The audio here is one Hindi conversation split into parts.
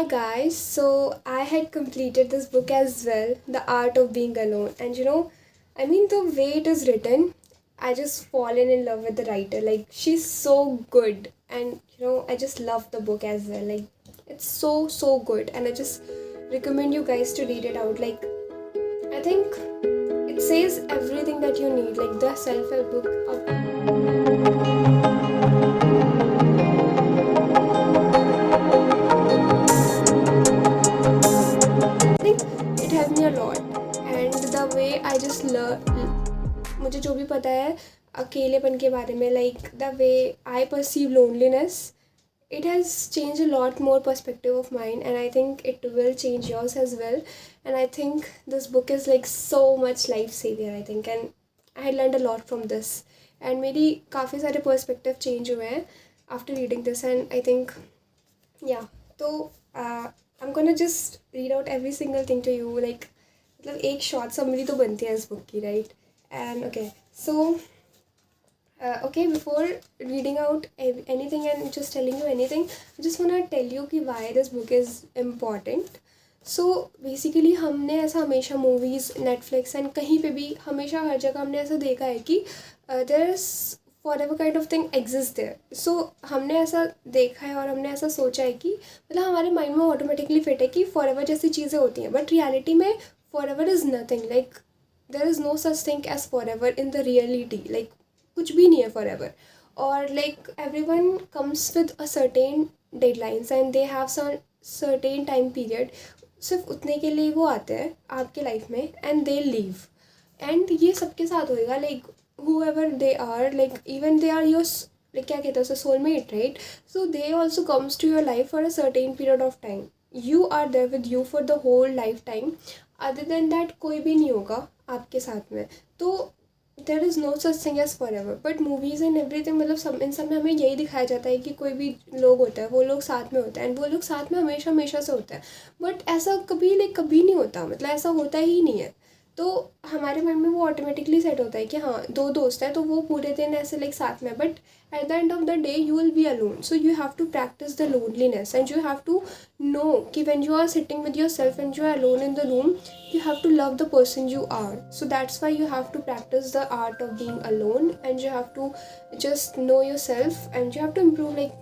guys, so I had completed this book as well, The Art of Being Alone. And the way it is written, I just fallen in love with the writer. Like, she's so good. And I just love the book as well. Like, it's so, so good. And I just recommend you guys to read it out. Like, I think it says everything that you need, like the self help book. I think it helped me a lot. And the way I just मुझे जो भी पता है अकेलेपन के बारे में, like the way I perceive loneliness, it has changed a lot more perspective of mine, and I think it will change yours as well. And I think this book is like so much life savior, I think, and I had learned a lot from this. And मेरी काफ़ी सारे perspective change हुए हैं after reading this, and I think yeah. तो I'm gonna just read out every single thing to you, like मतलब एक शॉर्ट समरी तो बनती है इस बुक की, right? And okay so okay, before reading out anything and just telling you anything, I just want to tell you कि why this book is important. So basically हमने ऐसा हमेशा मूवीज़, नेटफ्लिक्स एंड कहीं पे भी हमेशा हर जगह हमने ऐसा देखा है कि there is for ever kind of thing exist there. So हमने ऐसा देखा है और हमने ऐसा सोचा है कि मतलब हमारे माइंड में ऑटोमेटिकली फिट है कि फॉर एवर जैसी चीज़ें होती हैं, बट रियलिटी में forever is nothing. Like there is no such thing as forever in the reality. Like कुछ भी नहीं है फॉर एवर. और like everyone comes with a certain deadlines and they have some certain time period. सिर्फ उतने के लिए वो आते हैं आपके लाइफ में एंड दे लीव. एंड ये सबके साथ होएगा. Like whoever they are, like even they are your like क्या कहते हैं उसे, soulmate, right? So they also comes to your life for a certain period of time. You are there with you for the whole lifetime. Other than that कोई भी नहीं होगा आपके साथ में. तो there is no such thing as forever. But movies and everything, मतलब सब इन सब में हमें यही दिखाया जाता है कि कोई भी लोग होता है, वो लोग साथ में होता है एंड वो लोग साथ में हमेशा हमेशा से होता है. बट ऐसा कभी कभी नहीं होता, मतलब ऐसा होता ही नहीं है. तो हमारे माइंड में वो ऑटोमेटिकली सेट होता है कि हाँ दो दोस्त हैं तो वो पूरे दिन ऐसे लाइक साथ में. But at the end of the day you will be alone. So you have to practice the loneliness and you have to know कि when you are sitting with yourself and you are alone in the room, you have to love the person you are. So that's why you have to practice the art of being alone, and you have to just know yourself and you have to improve. Like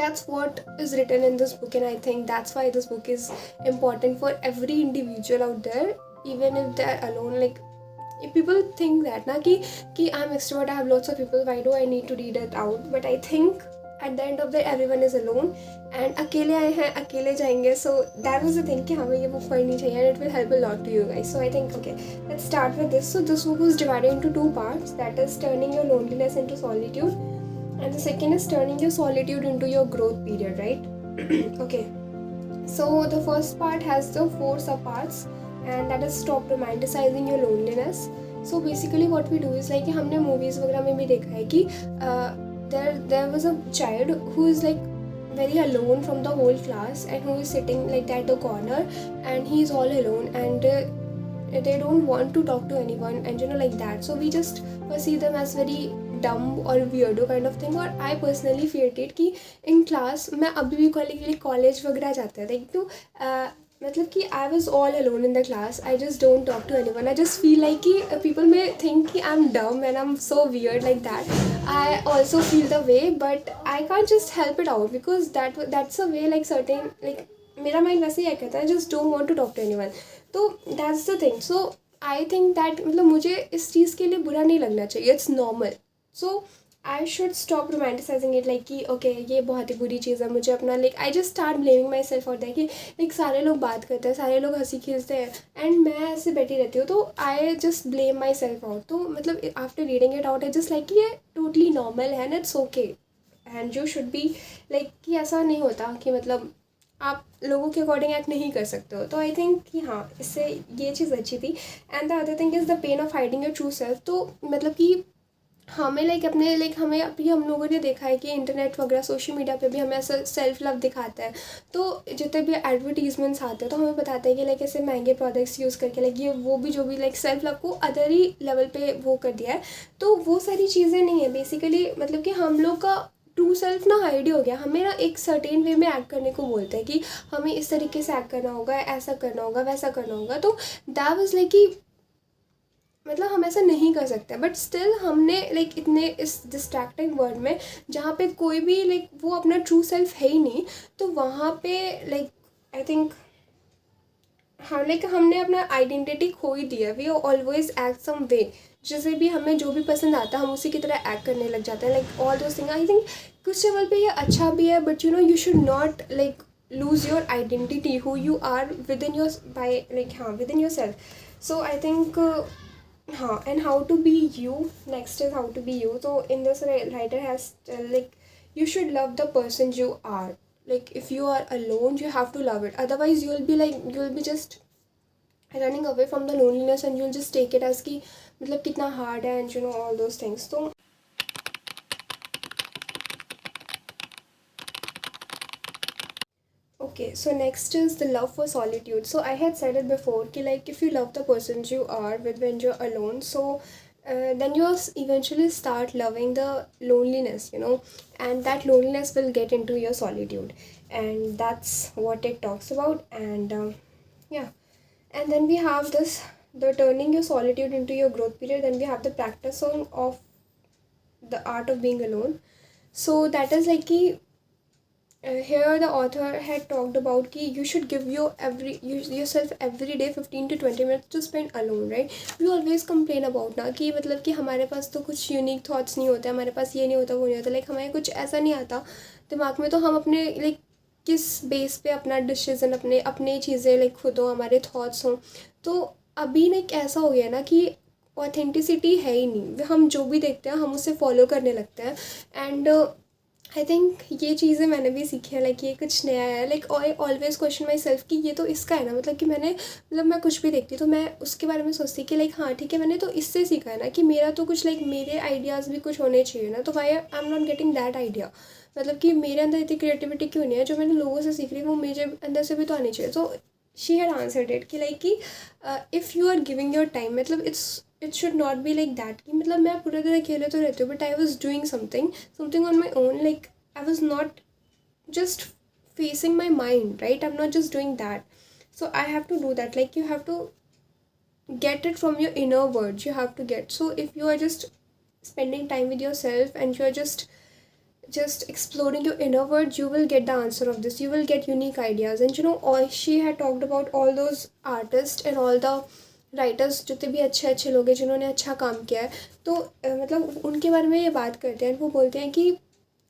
that's what is written in this book, and I think that's why this book is important for every individual out there, even if they're alone. Like if people think that na ki I'm extrovert, I have lots of people, why do I need to read it out? But I think at the end of the day everyone is alone and अकेले आए हैं अकेले जाएंगे. So that was the thing कि हमें ये book पढ़नी चाहिए and it will help a lot to you guys. So I think okay, let's start with this. So this book was divided into two parts, that is turning your loneliness into solitude, and the second is turning your solitude into your growth period, right? Okay, so the first part has the four subparts, and that is stop romanticizing your loneliness. So basically what we do is like हमने movies वगैरह में भी देखा है कि there was a child who is like very alone from the whole class and who is sitting like at the corner and he is all alone and they don't want to talk to anyone and like that. So we just perceive them as very dumb or weirdo kind of thing. और I personally felt it कि in class मैं अभी भी कॉलेज वगैरह जाते हैं like तो मतलब कि I was all alone in the class. I just don't talk to anyone. I just feel like कि people may think कि I'm dumb and I'm so weird like that. I also feel the way, but I can't just help it out because that's a way like certain like मेरा mind वैसे ही कहता है I just don't want to talk to anyone. तो that's the thing. So I think that मतलब मुझे इस चीज़ के लिए बुरा नहीं लगना चाहिए. It's normal. So I should stop romanticizing it like कि okay ये बहुत ही बुरी चीज़ है. मुझे अपना like I just start blaming myself for that कि like सारे लोग बात करते हैं, सारे लोग हंसी खेलते हैं and मैं ऐसे बैठी रहती हूँ. तो I just blame myself out. तो मतलब after reading it out I just like कि ये totally normal है and it's okay and you should be like कि ऐसा नहीं होता कि मतलब आप लोगों के अकॉर्डिंग एक्ट नहीं कर सकते हो. तो आई थिंक कि हाँ इससे ये चीज़ अच्छी थी. And the other thing is the pain of hiding your true self. तो मतलब कि हमें लाइक अपने लाइक हमें अभी हम लोगों ने देखा है कि इंटरनेट वगैरह सोशल मीडिया पे भी हमें ऐसा सेल्फ लव दिखाता है. तो जितने भी एडवर्टीजमेंट्स आते हैं तो हमें बताते हैं कि लाइक ऐसे महंगे प्रोडक्ट्स यूज़ करके लाइक ये वो भी जो भी लाइक सेल्फ लव को अदर ही लेवल पे वो कर दिया है. तो वो सारी चीज़ें नहीं है बेसिकली. मतलब कि हम लोग का ट्रू सेल्फ ना हाइड ही हो गया। हमें ना एक सर्टेन वे में एक्ट करने को बोलते हैं कि हमें इस तरीके से एक्ट करना होगा, ऐसा करना होगा, वैसा करना होगा। तो दैट वाज लाइक कि मतलब हम ऐसा नहीं कर सकते, बट स्टिल हमने लाइक इतने इस डिस्ट्रैक्टिंग वर्ल्ड में जहाँ पे कोई भी लाइक वो अपना ट्रू सेल्फ है ही नहीं, तो वहाँ पे लाइक आई थिंक हाँ लाइक हमने अपना आइडेंटिटी खो ही दिया। वी ऑलवेज एक्ट सम वे, जैसे भी हमें जो भी पसंद आता है हम उसी की तरह एक्ट करने लग जाते हैं, like all those thing. I think कुछ लेवल पे ये अच्छा भी है, but you should not like lose your identity, who you are within your by like हाँ within yourself. So I think हाँ, and how to be you, next is how to be you. So in this writer has like you should love the person you are. Like if you are alone you have to love it, otherwise you'll be just running away from the loneliness and you'll just take it as कि मतलब कितना hard है and all those things. तो okay, so next is the love for solitude. So I had said it before कि like if you love the persons you are with when you're alone, so then you'll eventually start loving the loneliness, and that loneliness will get into your solitude, and that's what it talks about. And yeah, and then we have the turning your solitude into your growth period. Then we have the practice of the art of being alone. So that is like कि here the author had talked about कि you should give yourself every day 15 to 20 minutes to spend alone, right? We always complain about ना कि मतलब कि हमारे पास तो कुछ यूनिक थॉट्स नहीं होते, हमारे पास ये नहीं होता, वो नहीं होता, लाइक हमें कुछ ऐसा नहीं आता दिमाग में, तो हम अपने लाइक किस बेस पे अपना डिसीजन अपने चीज़ें लाइक खुद हो, हमारे थॉट्स हों। तो अभी लाइक ऐसा हो गया ना कि ऑथेंटिसिटी है ही नहीं, हम जो भी देखते हैं हम उसे फॉलो करने लगते हैं। एंड आई थिंक ये चीज़ें मैंने भी सीखी है, लाइक ये कुछ नया है। Like I always question my self कि ये तो इसका है ना, मतलब कि मैं कुछ भी देखती तो मैं उसके बारे में सोचती कि लाइक हाँ ठीक है, मैंने तो इससे सीखा है ना कि मेरा तो कुछ लाइक मेरे आइडियाज़ भी कुछ होने चाहिए ना, तो why I am not getting that idea. मतलब कि मेरे अंदर इतनी क्रिएटिविटी क्यों नहीं है, जो मैंने लोगों से सीख रही वो मेरे अंदर से भी तो आनी चाहिए। तो शी हैड आंसर्ड इट कि लाइक कि if you are giving your time, मतलब it should not be like that कि मतलब मैं पूरा दिन अकेले तो रहती हूँ, but I was doing something on my own, like I was not just facing my mind, right? I'm not just doing that. So I have to do that. Like you have to get it from your inner words. You have to get. So if you are just spending time with yourself and you are just exploring your inner world, you will get the answer of this. You will get unique ideas. And all she had talked about all those artists and all the writers जितने भी अच्छे अच्छे लोग हैं जिन्होंने अच्छा काम किया है, तो मतलब उनके बारे में ये बात करते हैं। वो बोलते हैं कि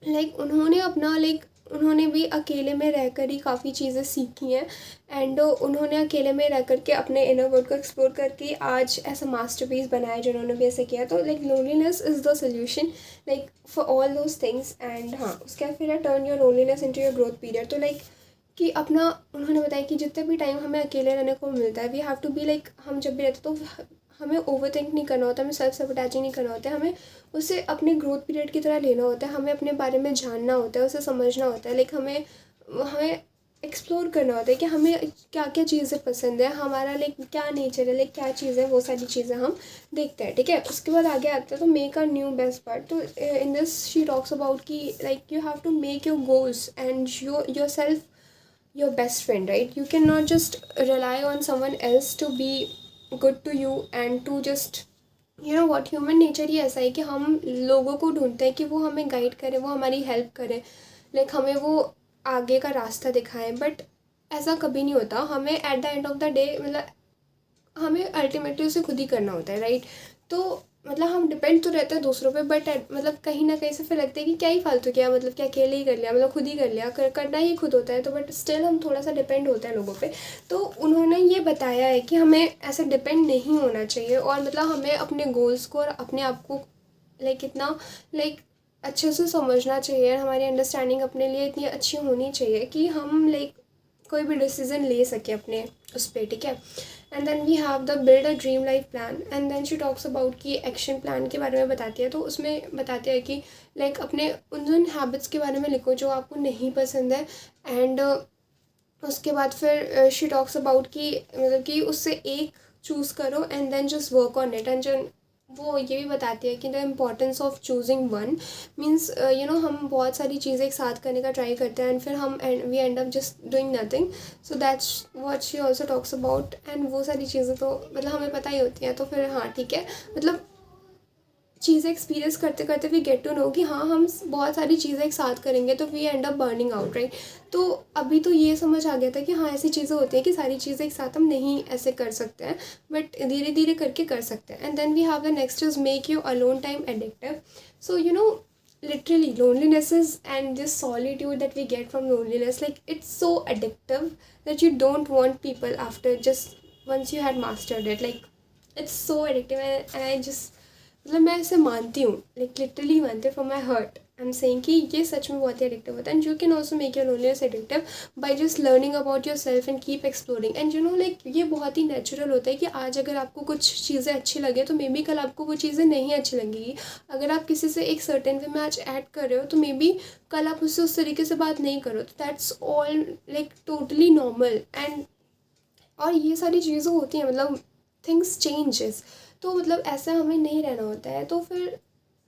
लाइक उन्होंने भी अकेले में रहकर ही काफ़ी चीज़ें सीखी हैं, एंड उन्होंने अकेले में रह कर के अपने इनर वर्ल्ड को एक्सप्लोर करके आज ऐसा मास्टरपीस बनाया जिन्होंने भी ऐसे किया। तो like loneliness is the solution like for all those things. And हाँ, उसके बाद फिर turn your loneliness into your growth period. तो लाइक कि अपना उन्होंने बताया कि जितने भी टाइम हमें अकेले रहने को मिलता है, we have to be like हम जब भी रहते तो हमें ओवर थिंक नहीं करना होता, हमें सेल्फ सबटाचिंग नहीं करना होता है, हमें उसे अपने ग्रोथ पीरियड की तरह लेना होता है, हमें अपने बारे में जानना होता है, उसे समझना होता है, लाइक हमें एक्सप्लोर करना होता है कि हमें क्या क्या चीज़ें पसंद है, हमारा लाइक क्या नेचर है, लाइक क्या चीज़ें, वो सारी चीज़ें हम देखते हैं। ठीक है, उसके बाद आगे आता है तो make a new best part. तो in this she talks about कि like you have to make your goals and yourself your best friend, right? You cannot just rely on someone else to be good to you and to just what human nature ही ऐसा है कि हम लोगों को ढूंढते हैं कि वो हमें गाइड करें, वो हमारी हेल्प करें, लाइक हमें वो आगे का रास्ता दिखाएं, बट ऐसा कभी नहीं होता। हमें eight the end of the day मतलब हमें अल्टीमेटली उसे खुद ही करना होता है, राइट? तो मतलब हम डिपेंड तो रहते हैं दूसरों पे, बट मतलब कहीं ना कहीं से फिर लगता है कि क्या ही फालतू किया, मतलब क्या अकेले ही कर लिया, मतलब खुद ही कर लिया, करना ही खुद होता है। तो बट स्टिल हम थोड़ा सा डिपेंड होते हैं लोगों पे। तो उन्होंने ये बताया है कि हमें ऐसे डिपेंड नहीं होना चाहिए, और मतलब हमें अपने गोल्स को और अपने आप को लाइक इतना लाइक अच्छे से समझना चाहिए, हमारी अंडरस्टैंडिंग अपने लिए इतनी अच्छी होनी चाहिए कि हम लाइक कोई भी डिसीजन ले सके अपने उस पर। ठीक है, and then we have the build a dream life plan. And then she talks about कि एक्शन प्लान के बारे में बताती है। तो उसमें बताते हैं कि लाइक अपने उन हैबिट्स के बारे में लिखो जो आपको नहीं पसंद है। एंड उसके बाद फिर शी टॉक्स अबाउट कि मतलब कि उससे एक चूज़ करो and then just work on it, and वो ये भी बताती है कि the importance of choosing one means हम बहुत सारी चीज़ें एक साथ करने का ट्राई करते हैं एंड फिर हम we end up just doing nothing. So that's what she also talks about. And वो सारी चीज़ें तो मतलब हमें पता ही होती हैं, तो फिर हाँ ठीक है. मतलब चीज़ें एक्सपीरियंस करते करते वी गेट टू नो कि हाँ हम बहुत सारी चीज़ें एक साथ करेंगे तो we end up burning out, right. तो अभी तो ये समझ आ गया था कि हाँ ऐसी चीज़ें होती हैं कि सारी चीज़ें एक साथ हम नहीं ऐसे कर सकते हैं, बट धीरे धीरे करके कर सकते हैं. And then we have the next is make you alone time addictive. So literally loneliness is and this solitude that we get from loneliness, like it's so addictive that you don't want people after just once you had mastered it. Like it's so addictive, and I just मतलब मैं इसे मानती हूँ, लाइक लिटरली मानती हूँ from my hurt. I am saying कि ये सच में बहुत ही एडिक्टिव होता है. And you can also make your loneliness addictive by just learning about your self and keep exploring. And like ये बहुत ही नेचुरल होता है कि आज अगर आपको कुछ चीज़ें अच्छी लगे तो मे बी कल आपको वो चीज़ें नहीं अच्छी लगेगी. अगर आप किसी से एक सर्टेन वे में आज ऐड कर रहे हो तो मे बी कल आप उससे उस तरीके से बात नहीं करो. तो that's all like totally normal. And और ये सारी चीज़ें होती हैं, मतलब थिंग्स चेंजेस. तो मतलब ऐसा हमें नहीं रहना होता है. तो फिर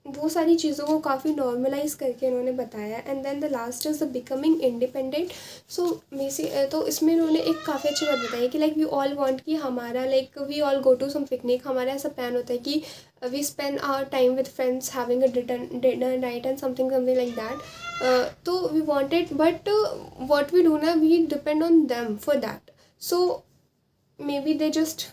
वो सारी चीज़ों को काफ़ी नॉर्मलाइज करके इन्होंने बताया. And then the last is the becoming independent. So तो इसमें इन्होंने एक काफ़ी अच्छी बात बताई कि लाइक वी ऑल वांट कि हमारा like we all go to some picnic. हमारा ऐसा प्लान होता है कि we spend our time with friends having a dinner night and something something like that. तो we want it, but what we do ना, we depend on them for that. So maybe they just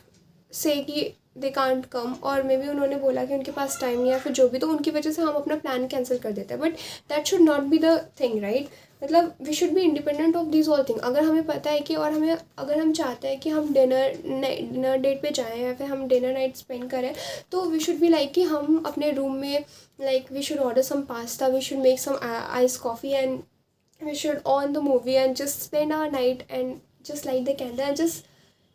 say कि दे कांट कम, और मे बी उन्होंने बोला कि उनके पास टाइम नहीं है फिर जो भी, तो उनकी वजह से हम अपना प्लान कैंसिल कर देते हैं. But that should not be the thing, right. मतलब we should be independent of this all thing. अगर हमें पता है कि और हमें अगर हम चाहते हैं कि हम डिनर डेट पे जाएँ या फिर हम डिनर नाइट स्पेंड करें, तो वी शुड बी लाइक कि हम अपने रूम में like we should order some pasta, we should make some ice coffee and we should on the movie and just spend our night and just light the candle and just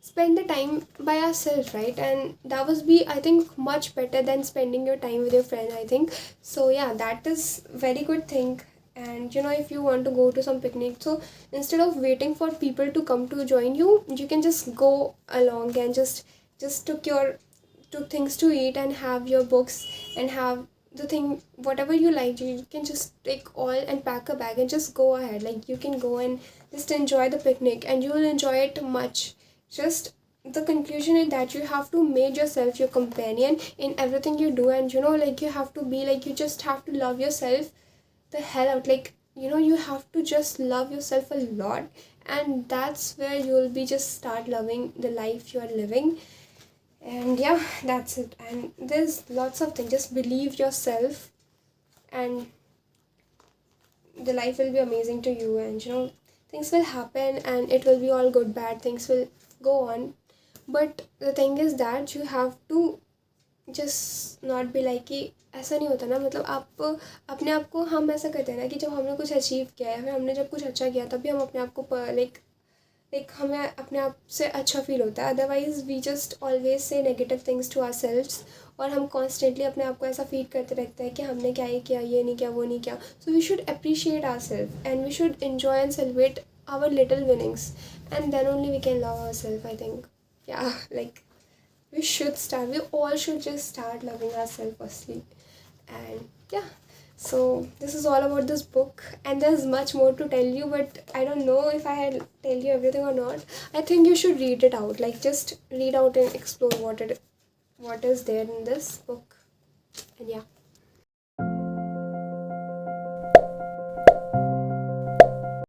spend the time by ourselves, right. And that was be, I think, much better than spending your time with your friend, I think. So yeah, that is very good thing. And if you want to go to some picnic, so instead of waiting for people to come to join you, you can just go along and just took things to eat and have your books and have the thing whatever you like. You can just take all and pack a bag and just go ahead. Like you can go and just enjoy the picnic and you will enjoy it much. Just the conclusion is that you have to make yourself your companion in everything you do. And like you have to be like, you just have to love yourself the hell out. Like you have to just love yourself a lot, and that's where you will be just start loving the life you are living. And yeah, that's it. And there's lots of things. Just believe yourself and the life will be amazing to you. And things will happen and it will be all good, bad things will go on. But the thing is that you have to just not be like कि ऐसा नहीं होता ना. मतलब आप अपने आप को, हम ऐसा करते हैं ना कि जब हमने कुछ अचीव किया है, फिर हमने जब कुछ अच्छा किया तभी हम अपने आप को लाइक हमें अपने आप से अच्छा फील होता है. Otherwise we just always say negative things to ourselves, और हम कॉन्स्टेंटली अपने आप को ऐसा फील करते रहते हैं कि हमने क्या ही किया, ये नहीं किया, वो नहीं किया. So we should appreciate ourself and we should enjoy and celebrate our little winnings, and then only we can love ourself, I think. या like we all should just start loving ourselves firstly. And yeah, so this is all about this book, and there's much more to tell you, but I don't know if I had tell you everything or not. I think you should read it out, like just read out and explore what is there in this book. And yeah.